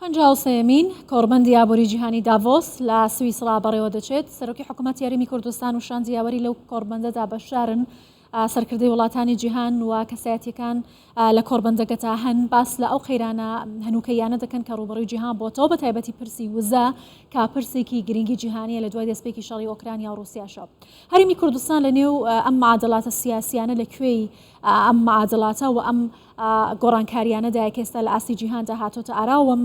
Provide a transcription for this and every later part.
53مین کۆڕبەندی ئابووری جیهانی داڤۆس لە سویسرا بەڕێوە دەچێت. سەرۆکی حکوومەت یاریمی کوردستان و شان جیاوەری لەو کۆڕبەندەدا بەشدارن سەرکردەی وڵاتانی جیهان و کەسایەتیەکان لە کۆڕبەندەکەتا هەن باس لە ئەو قەیرانە هەنووکەیانە دەکەن کە ڕوبەڕووی جیهان بۆتەوە بە تایبەتی پرسی وزە کە پرسێکی گرنگی جیهانیە لە دوای دەستپێکی شەڕی ئۆکرانیا و رووسیاشەوە. هەرێمی کوردستان لە نێو ئەم معادلاتە سیاسیانە لەکوێی ئەم معادلاتە و ئەم گۆڕانکاریانەدا کە ئێستا لە ئاستی جیهاندا هاتۆتە ئارا و ئەم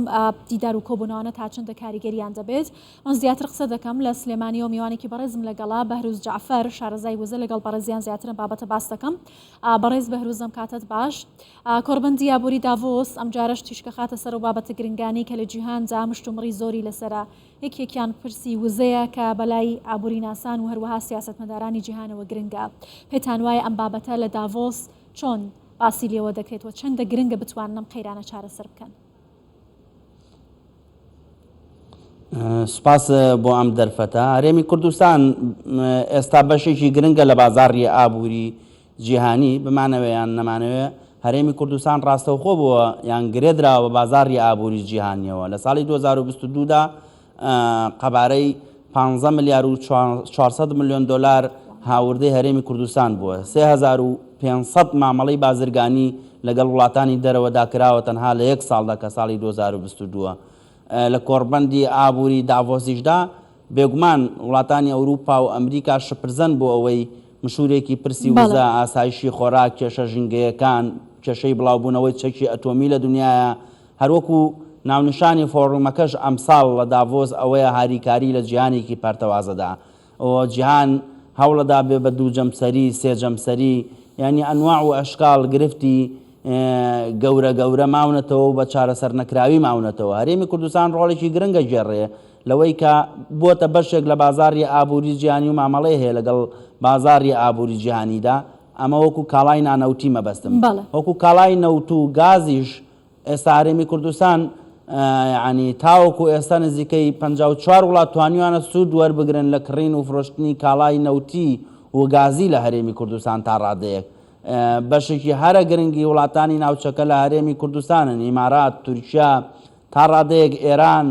دیدار و کۆبوونەوەنە تا چەندە کاریگەریان دەبێت. من زیاتر قسە دەکەم لە سلێمانی و میوانێکی بەڕێزم لەگەڵا بەهروز جعفەر شارەزای وزە لەگەڵ بەڕێزیان زیاترن بابەتە باس دەکەم. بەڕێز بەهروزم کاتت باش. کۆڕبەندی ئابووری داڤۆس ئەم جارەش تیشکە خاتە سەر و بابەتە گرنگانی کە لە جیهاندا مشتومڕی زۆری لەسەرە. یەکێکیان پرسی وزەیە کە بەلای ئابووری ناسان و هەروەها سیاسەتمەدارانی جیهانەوە گرنگە. پێتان وایە ئەم بابەتە لە داڤۆس چۆن باسی لێوە دەکرێتەوە، چەندە گرنگە بتوانن ئەم قەیرانە چارەسەر بکەن؟ سپاس بۆ ئەم دەرفەتە. هەرێمی کوردستان ئێستا بەشێکی گرنگە لە بازاڕی ئابووری جیهانی، بمانەوەیان نەمانەوێ هەرێمی کوردستان ڕاستەوخۆ بووە یان گرێدراوە بە بازاڕی ئابووری جیهانیەوە. لە ساڵی 2022دا قەبارەی 15 ملیار و 400 ملیۆن دلار هاوردەی هەرێمی کوردستان بووە. 3500 مامەڵەی بازرگانی لەگەڵ وڵاتانی دەرەوەدا کراوە تەنها لە یەک ساڵدا کە ساڵی 2022. لە کۆڕبەندی ئابووری داڤۆسیشدا بێگومان وڵاتانی ئەوروپا و ئەمریکا شپرزەن بۆ ئەوەی مشورێکی پرسی وزە، ئاسایشی خۆراک، کێشە ژینگەیەکان، کێشەی بڵاوبوونەوەی چەکی ئەتۆمی لە دنیاە. هەروەکو ناونیشانی فۆڕومەکەش ئەمساڵ لە داڤۆس ئەوەیە هاریکاری لە جیهانێکی پەرتەوازەدا. ئەوە جیهان هەوڵەدا بێ بە دوو جەمسەری، سێ جەمسەری، یعنی ئەنواع و ئەشکال گرفتی گەورە ماونەتەوە و بە چارەسەر نەکراوی ماونەتەوە. هەرێمی کوردستان ڕۆڵێکی گرنگە ژێڕێ لەوەی کە بۆتە بەشێک لە بازاڕی ئابووری جیهانی و مامەڵەی هەیە لەگەڵ بازاڕی ئابووری جیهانیدا. ئەمە وەکو کاڵای نانەوتی مەبەستم، وەکو کاڵای نەوت و گازیش ئێستا هەرێمی کوردستان ینی تاوەکو ئێستا نزیکەی 54 وڵات توانیوانە سوود وەربگرن لە کڕین و فرۆشتنی کاڵای نەوتی و گازی لە هەرێمی کوردستان تا ڕادەیەک. بەشێکی هەرە گرنگی وڵاتانی ناوچەکە لە هەرێمی کوردستانن، ئیمارات، تورکیا، تا ڕادەیەک ئێران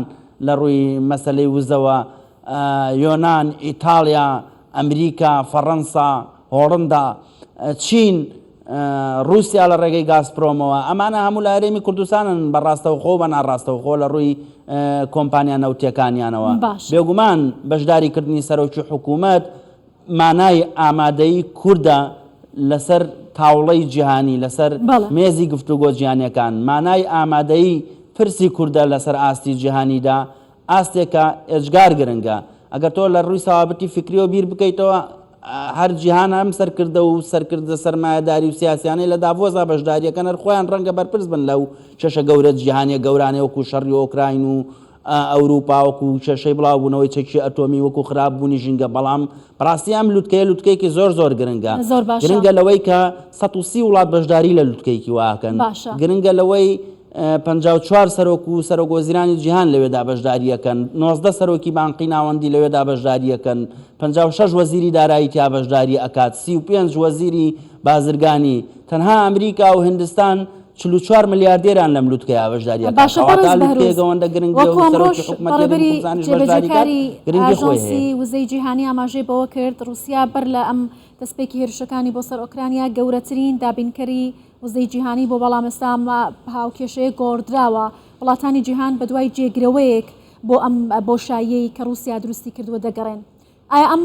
لە ڕووی مەسەلەی وزەوە، یۆنان، ئیتالیا، ئەمریکا، فەڕەنسا، هۆڵندا، چین، رووسیا لە ڕێگەی گازپرۆمەوە. ئەمانە هەموو لە هەرێمی کوردستانن بەڕاستەوخۆ بە ناڕاستەوخۆ لە ڕووی کۆمپانیا نەوتیەکانیانەوە. بێگومان بەشداریکردنی سەرۆکی حکوومەت مانای ئامادەیی کووردە لەسەر تاوڵەی جیهانی، لەسەر مێزی گفتوگۆ جیهانیەکان. مانای ئامادەیی پرسی کووردە لەسەر ئاستی جیهانیدا ئاستێکە ئێجگار گرنگە. ئەگەر تۆ لە ڕووی سەوابەتی فکریەوە بیر بکەیتەوە، هەر جیهان ئەم سەرکردە و سەرکردە سەرمایەداری و سیاسیانەی لە داڤۆسا بەشداریەکەن هەرخۆیان ڕەنگە بەرپرس بن لەو کێشە گەورە جیهانیە گەورانەی وەکو شەڕی ئۆکراین و ئەوروپا، وەکو کێشەی بڵاوبوونەوەی چەکی ئەتۆمی، وەکو خراپبوونی ژینگە. بەڵام بەڕاستی ئەم لوتکەیەکی زۆر گرنگە. گرنگە لەوەی کە 130 وڵات بەشداری لە لوتکەیەکی واکەن. گرنگە لەوەی 54 سەرۆک و سەرۆکوەزیرانی جیهان لەوێدا بەشداریەکەن، 19 سەرۆکی بانقی ناوەندی لەوێدا بەشداریەکەن، 56 وەزیری دارایی تیا بەشداری ئەکات، 35 وەزیری بازرگانی. تەنها ئەمریکا و هندستان 44 ملیاردێران لەم لوتکەیە بەشداریەکەن. باشەوەندە گرنگی گرنگی خۆی وزەی جیهانی ئاماژەی بەوە کرد رووسیا بەر لە ئەم دەستپێکی هێرشەکانی بۆ سەر ئۆکرانیا گەورەترین دابینکەری وزەی جیهانی بۆ بەڵامێستا هاوکێشەیە گۆڕدراوە. وڵاتانی جیهان بە دوای جێگرەوەیەک بۆ ئەم بۆشاییەی کە رووسیا دروستی کردووە دەگەڕێن. ئایا ئەم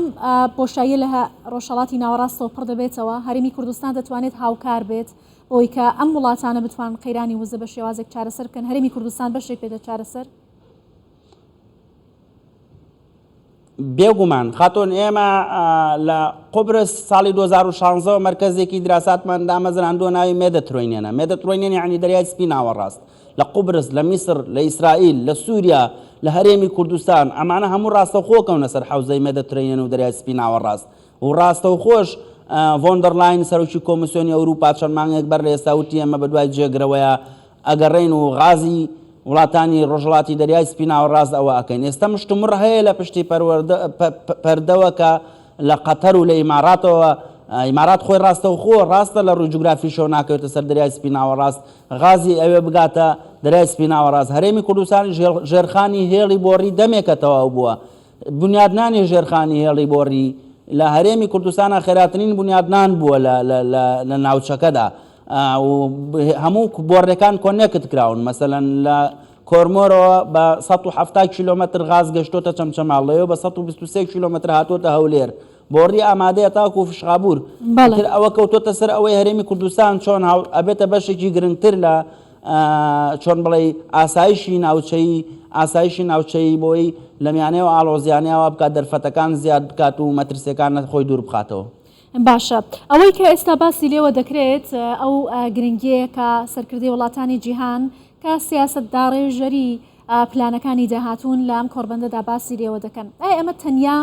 بۆشاییە لە ڕۆژهەڵاتی ناوەڕاستەوە پڕ دەبێتەوە؟ هەرێمی کوردستان دەتوانێت هاوکار بێت بۆی کە ئەم وڵاتانە بتوان قەیرانی وزە بە شێوازێک چارەسەر بکەن؟ هەرێمی کوردستان بەشێک بێتە چارەسەر؟ بێگومان خاتۆن ئێمە لە قوبرس ساڵی 2016 مرکزێکی دراساتمان دامەزراندووە ناوی مێدەترۆینێنە. مێدەترۆینێن یعنی دەریای سپی ناوەڕاست. لە قوبرس، لە میسر، لە ئیسرائیل، لە سووریا، لە هەرێمی کوردستان، ئەمانە هەموو ڕاستەوخۆکەونە سەر حەوزەی مێدەترۆینێن و دەریای سپی ناوەڕاست. و ڕاستەوخۆش ڤۆندەرلاین سەرۆکی کۆمیسیۆنی ئەوروپا چەند مانگێک بەر لە ئێستا وتی ئەمە بە دوای جێگرەوەیە ئەگەڕێین و غازی وڵاتانی ڕۆژهەڵاتی دەریای سپی ناوەڕاست ئەوە ئەکەین. ئێستا مشتومڕ هەیە لە پشتی پەردەوە کە لە قەتەر و لە ئیماراتەوە ئیمارات خۆی ڕاستەوخۆ ڕاستە لە ڕووی جوگرافیشەوە ناکەوێتە سەر دەریای سپیناوە ڕاست غازی ئەوێ بگاتە دەریای سپیناوە ڕاست هەرێمی کوردستانی ژێرخانی هێڵی بۆڕی دەمێکە تەواو بووە بنیادنانی ژێرخانی هێڵی بۆڕی لە هەرێمی کوردستانە خێراترین بنیادنان بووە لە ناوچەکەدا و هەموو بۆڕەکان کۆنێکت کراون مەسەلەن لە کۆرمۆرەوە بە 170 کیلۆمەتر غاز گەشتۆتە چەمچەماڵەوە بە 123 کیلۆمەتر هاتۆتە هەولێر بۆڕی ئامادەیە تاکو و فشخابور ئەوە کەوتۆتە سەر ئەوەی هەرێمی کوردستان چۆن ئەبێتە بەشێکی گرنگتر لە چۆن بڵێ ئاسایشی ناوچەیی بۆی لە میانەوە ئاڵۆزیانیاوە بکات دەرفەتەکان زیاد بکات و مەترسیەکان خۆی دوور بخاتەوە. باشە ئەوەی کە ئێستا باسی لێوە دەکرێت ئەو گرنگیەیە کە سەرکردەی وڵاتانی جیهان کە سیاسەتداڕێژەری پلانەکانی داهاتوون لە ئەم کۆربەندەدا باسی لێوە دەکەن ئەمە تەنیا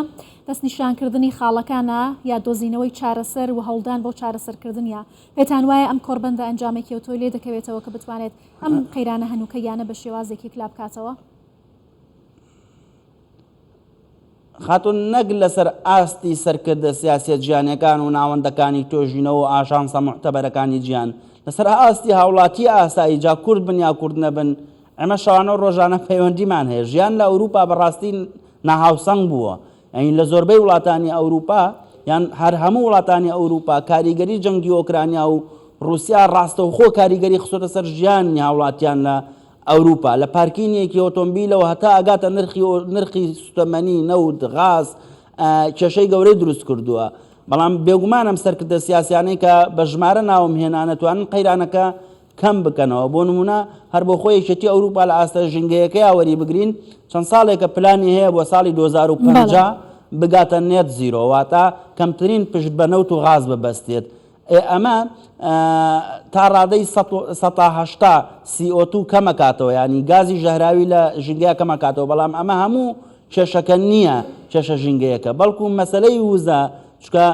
دەستنیشانکردنی خاڵەکانە یا دۆزینەوەی چارەسەر و هەوڵدان بۆ چارەسەرکردنیە پێتان وایە ئەم کۆربەندە ئەنجامێکی ئۆتۆی لێ دەکەوێتەوە کە بتوانێت ئەم قەیرانە هەنووکەیانە بە شێوازێکی کلا بکاتەوە؟ خاتون نەک لەسەر ئاستی سەرکردە سیاسەت گیانەکان و ناوەندەکانی تۆژینەوە و ئاشانسە معتەبەرەکانی گیان لەسەر ئاستی هاوڵاتی ئاسایی جا کورد بن یا کورد نەبن ئەمە شەوانە و ڕۆژانە پەیوەندیمان هەیە ژیان لە ئەوروپا بەڕاستی ناهاوسەنگ بووە ئەین لە زۆربەی وڵاتانی ئەوروپا یان هەر هەموو وڵاتانی ئەوروپا کاریگەری جەنگی ئۆکرانیا و رووسیا ڕاستەوخۆ کاریگەری خسۆتە سەر ژیانی هاوڵاتیان لە ئەوروپا لە پارکینێکی ئۆتۆمبیلەوە هەتا ئەگاتە نرخی سوتەمەنی نەوت غاز کێشەی گەورەی دروست کردووە بەڵام بێگومانم سەرکردە سیاسیانەی کە بە ژمارە ناوم هێنانە توانن قەیرانەکە کەم بکەنەوە بۆ نمونە هەر بۆ خۆی یەکێتی ئەوروپا لە ئاستە ژینگەیەکەی وەری بگرین چەند ساڵێکە پلانی هەیە بۆ ساڵی 2050 بگاتە نێت زیرۆ واتە کەمترین پشت بە نەوت و غاز ببەستێت ئەمە تا ڕادەی 180 CO2 کەمەکاتەوە ینی گازی ژەهراوی لە ژینگەیە کەمەکاتەوە بەڵام ئەمە هەموو کێشەکە نییە کێشە ژینگەیەکە بەڵکو مەسلەی وزە چکە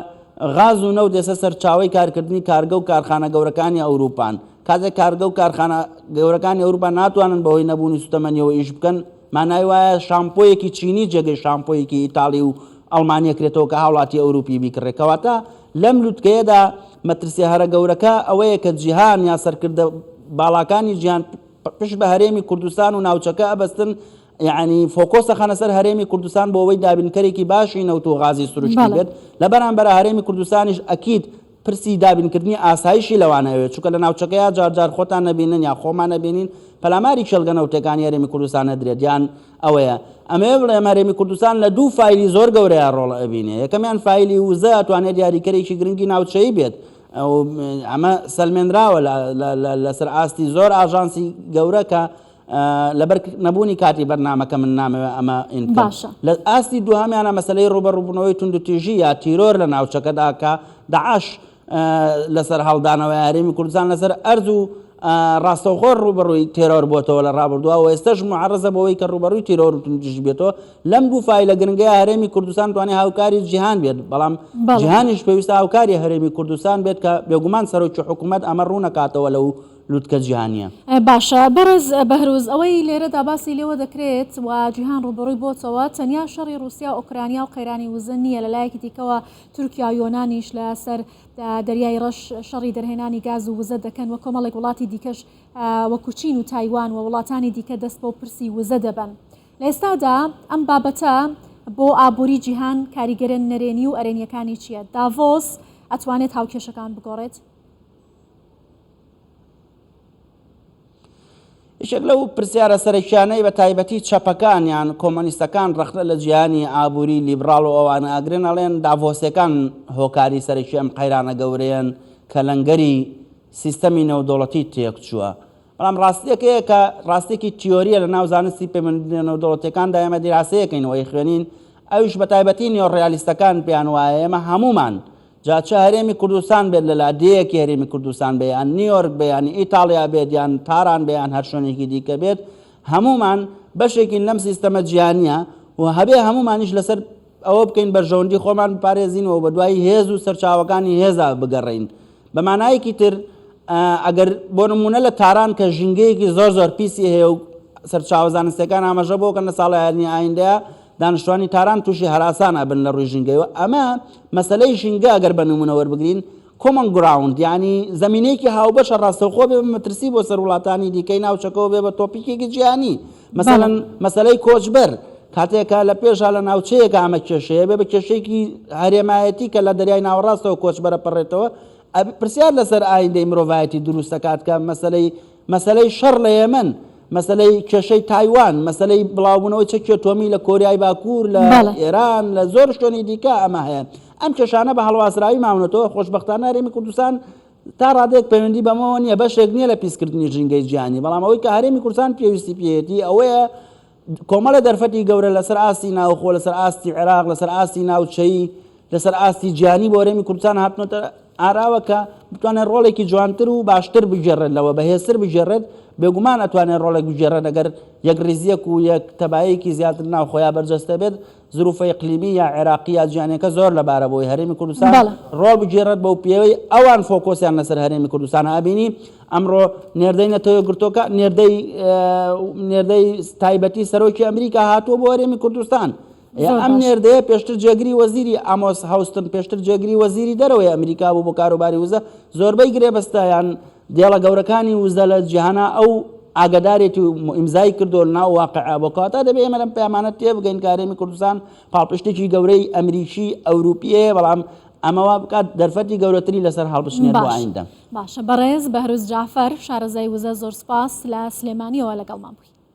غاز و نەوت ئێستا سەرچاوەی کارکردنی کارگە و کارخانە گەورەکانی ئەوروپان کاتێک کارگە و کارخانە گەورەکانی ئەوروپا ناتوانن بەهۆی نەبوونی سوتەمەنیەوە ئیش بکەن مانای وایە شامپۆیەکی چینی جێگەی شامپۆیەکی ئیتاڵی و ئەڵمانیا کرێتەوە کە هاوڵاتی ئەوروپی بیکڕێکەوەتە لەم لوتکەیەدا مەترسیە هەرە گەورەکە ئەوەیە کە جیهان یا سەرکردە باڵاکانی جیهان پشت بە هەرێمی کوردستان و ناوچەکە ئەبەستن یعنی فۆکۆسە خەنە سەر هەرێمی کوردستان بۆ ئەوەی دابینکەرێکی باشی نەوت و غازی سروشتی بێت لە بەرامبەر هەرێمی کوردستانیش ئەکید پرسی دابینکردنی ئاسایشی لەوانەوێت چونکە لە ناوچەکەیە جار خۆتان نەبینن یا خۆمان نەبینین پەلاماری کێڵگە نەوتەکانی هەرێمی کوردستان نەدرێت یان ئەوەیە ئەمێ بڵێم هەرێمی کوردستان لە دوو فایلی زۆر گەورەیە ڕۆڵ ئەبینێ یەکەمیان فایلی وزە ئەتوانێت دیاریکەرێکی گرنگی ناوچەیی بێت ئەمە سەلمێنراوە لەسەر ئاستی زۆر ئاژانسی گەورە کە لەبەر نەبوونی کاتی بەرنامەکە من نامەوێت ئەمە ئینکەم لە ئاستی دووهەمیانە مەسەلەی ڕوبەڕووبوونەوەی توندوتیژی یا تیرۆر لە ناوچەکەدا کە داعش لەسەر هەڵدانەوەی هەرێمی کوردستان لەسەر ئەرز و ڕاستەوخۆ ڕوبەڕووی تێرۆر بۆتەوە لە ڕابردووە و ئێستاش معەرەزە بەوەی کە ڕوبەڕووی تیرۆر و توندوتیژی بێتەوە لەم دوو فایلە گرنگەیە هەرێمی کوردستان توانێت هاوکاری جیهان بێت بەڵام جیهانیش پێویستە هاوکاری هەرێمی کوردستان بێت کە بێگومان سەرۆکی حکوومەت ئەمە ڕوونەکاتەوە لەو لوتکە جیهانیە. باشە بەڕێز بەهروز ئەوەی لێرەدا باسی لێوە دەکرێت و جیهان ڕوبەڕووی بۆتەوە تەنیا شەڕی رووسیا ئۆکرانیا و قەیرانی وزە نییە لەلایەکی دیکەوە تورکیا و یۆنانیش لەسەر دەریای ڕەش شەڕی دەرهێنانی گاز و وزە دەکەن وە کۆمەڵێک وڵاتی دیکەش وەکو چین و تایوان و وڵاتانی دیکە دەست بۆ پرسی وزە دەبن. لە ئێستادا ئەم بابەتە بۆ ئابووری جیهان کاریگەرە نەرێنی و ئەرێنیەکانی چییە؟ داڤۆس ئەتوانێت هاوکێشەکان بگۆڕێت؟ یەکێک لەو پرسیارە سەرەکیانەی بە تایبەتی چەپەکان یان کۆمۆنیستەکان ڕەخنە لە جیهانی ئابووری لیبراڵ و ئەوانە ئاگرن ئەڵێن داڤۆسیەکان هۆکاری سەرەکی ئەم قەیرانە گەورەیەن کە لەنگەری سیستەمی نێودەوڵەتی تێکچووە بەڵام ڕاستیەکەیە کە ڕاستێکی تیۆریە لە ناو زانستی پەیوەندیدە نێودەوڵەتیەکاندا ئێمە دیراسەیەکەینەوەی خوێنین ئەویش بە تایبەتی نێۆڕیالیستەکان پێیان وایە ئێمە هەمومان جاچە هەرێمی کوردستان بێت لە لادەیەکی هەرێمی کوردستان بێ یان نیویۆرک بێ یان ئیتاڵیا بێت یان تاران بێ یان هەر شوێنێکی دیکە بێت هەمومان بەشێکی لەم سیستەمە جیهانیە و هەبێ هەمومانیش لەسەر ئەوە بکەین بەرژەوەندی خۆمان بپارێزینەوە بە دوای هێز و سەرچاوەکانی هێزا بگەڕین بە مانایەکی تر ئەگەر بۆ نمونە لە تاران کە ژینگەیەکی زۆر پیسی هەیە و سەرچاوە زانستیەکان ئاماژە بۆ کە لە ساڵیانی ئایندەیە دانیشتوانی تاران تووشی هەراسانە بن لە ڕووی ژینگەیەوە. ئەمە مەسلەی ژینگە ئەگەر بە نمونە وەربگرین کۆمن گراوند، یعنی زمینەیەکی هاوبەشە ڕاستەوخۆ بێ بە مەترسی بۆ سەر وڵاتانی دیکەی ناوچەکەەوە بێ بە تۆپیکێکی جیهانی. مەسەڵەن مەسەلەی کۆچبەر کاتێکە لە پێشا لە ناوچەیەکە ئەمە کێشەیە بێ بە کێشەیەکی هەرێمایەتی کە لە دەریای ناوەڕاستەوە کۆچبەرە پەڕێتەوە، پرسیار لەسەر ئایندەی مرۆڤایەتی دروست دەکات کە مەسەلەی شەڕ لە یەمەن، مەسەلەی کێشەی تایوان، مەسەلەی بڵاوبوونەوەی چەکی ئۆتۆمی لە کۆریای باکوور، لە ئێران، لە زۆر شوێنی دیکە ئەمە هەیە. ئەم کێشانە بە هەڵواسراوی ماونەتەوە. خۆشبەختانە هەرێمی کوردستان تا ڕادێک پەیوەندی بەمەوە نییە، بەشێک نییە لە پیسکردنی ژینگەی جیهانی، بەڵام ئەوەی کە هەرێمی کوردستان پێویستی پێیەتی ئەوەیە کۆمەڵە دەرفەتی گەورە لەسەر ئاستی ناوخۆ، لەسەر ئاستی عێراق، لەسەر ئاستی ناوچەیی، لەسەر ئاستی جیهانی بۆ هەرێمی کوردستان هاتنۆتە ئاراوە کە بتوانێت ڕۆڵێکی جوانتر و باشتر بگێڕێت، لەوە بەهێزتر بگێڕێت. بێگومان ئەتوانێت ڕۆڵێک بگێڕێت ئەگەر یەک ڕێزیەک و یەک تەبایەکی زیاتر ناو خۆیان بەرجەستە بێت. زروفە ئیقلیمی یا عێراقی یا جیهانیەکە زۆر لەبارە بۆی هەرێمی کوردستان ڕۆڵ بگێڕێت بەو پێوەی ئەوان فۆکۆسیان لەسەر هەرێمی کوردستان ئابینی. ئەمڕۆ نێردەی نەتەوەی گرتۆکە نێردەی تایبەتی سەرۆکی ئەمریکا هاتووە بۆ هەرێمی کوردستان. ئەم نێردەیە پێشتر جێگری وەزیری ئامۆس هاوستن، پێشتر جێگری وەزیری دەرەوەی ئەمریکا بوو بۆ کاروباری وزە، زۆربەی گرێبەستایان دێڵە گەورەکانی وزە لە جیهانە ئەو ئاگدارێتی و ئیمزای کردو ناو واقعە بۆ کاتە دەبێ ئێمە لەم پەیامانە تێبگەین کە هەرێمی کوردستان پاڵپشتێکی گەورەی ئەمریکی ئەوروپیەیە، بەڵام ئەمەوە بکات دەرفەتی گەورەتری لەسەر هەڵبژنێت بۆ ئایندە. باشە، بەڕێز بەهروز جعفەر شارەزای وزە زۆر سپاس لە سلێمانیەوە لەگەڵمان بووی.